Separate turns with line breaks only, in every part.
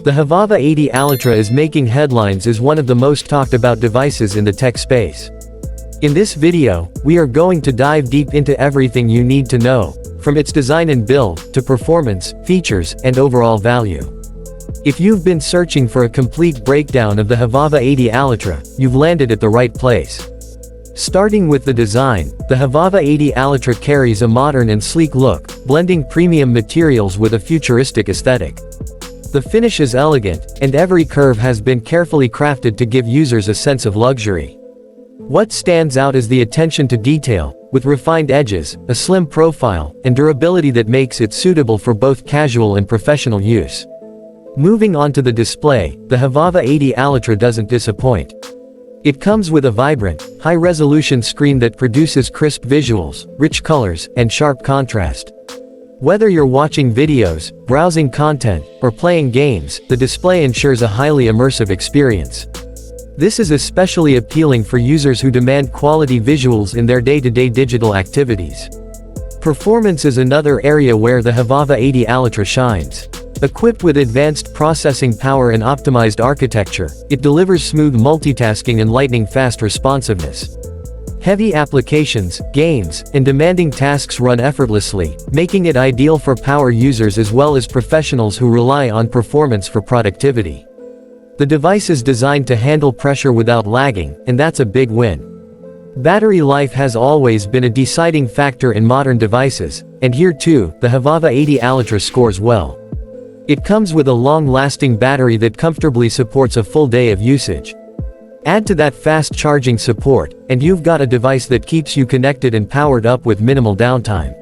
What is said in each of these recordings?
The Havava 80 Alatra is making headlines as one of the most talked about devices in the tech space. In this video, we are going to dive deep into everything you need to know, from its design and build, to performance, features, and overall value. If you've been searching for a complete breakdown of the Havava 80 Alatra, you've landed at the right place. Starting with the design, the Havava 80 Alatra carries a modern and sleek look, blending premium materials with a futuristic aesthetic. The finish is elegant, and every curve has been carefully crafted to give users a sense of luxury. What stands out is the attention to detail, with refined edges, a slim profile, and durability that makes it suitable for both casual and professional use. Moving on to the display, the Havava 80 Alatra doesn't disappoint. It comes with a vibrant, high-resolution screen that produces crisp visuals, rich colors, and sharp contrast. Whether you're watching videos, browsing content, or playing games, the display ensures a highly immersive experience. This is especially appealing for users who demand quality visuals in their day-to-day digital activities. Performance is another area where the Havava 80 Alatra shines. Equipped with advanced processing power and optimized architecture, it delivers smooth multitasking and lightning-fast responsiveness. Heavy applications, games, and demanding tasks run effortlessly, making it ideal for power users as well as professionals who rely on performance for productivity. The device is designed to handle pressure without lagging, and that's a big win. Battery life has always been a deciding factor in modern devices, and here too, the Havava 80 Alatra scores well. It comes with a long-lasting battery that comfortably supports a full day of usage. Add to that fast charging support, and you've got a device that keeps you connected and powered up with minimal downtime.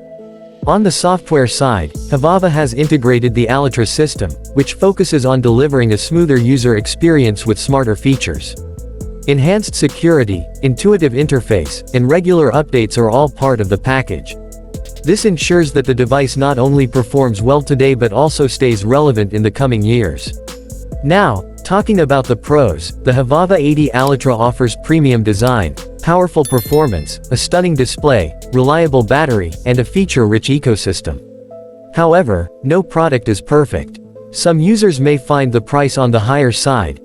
On the software side, Havava has integrated the Alatra system, which focuses on delivering a smoother user experience with smarter features. Enhanced security, intuitive interface, and regular updates are all part of the package. This ensures that the device not only performs well today but also stays relevant in the coming years. Now, talking about the pros, the Havava 80 Alatra offers premium design, powerful performance, a stunning display, reliable battery, and a feature-rich ecosystem. However, no product is perfect. Some users may find the price on the higher side,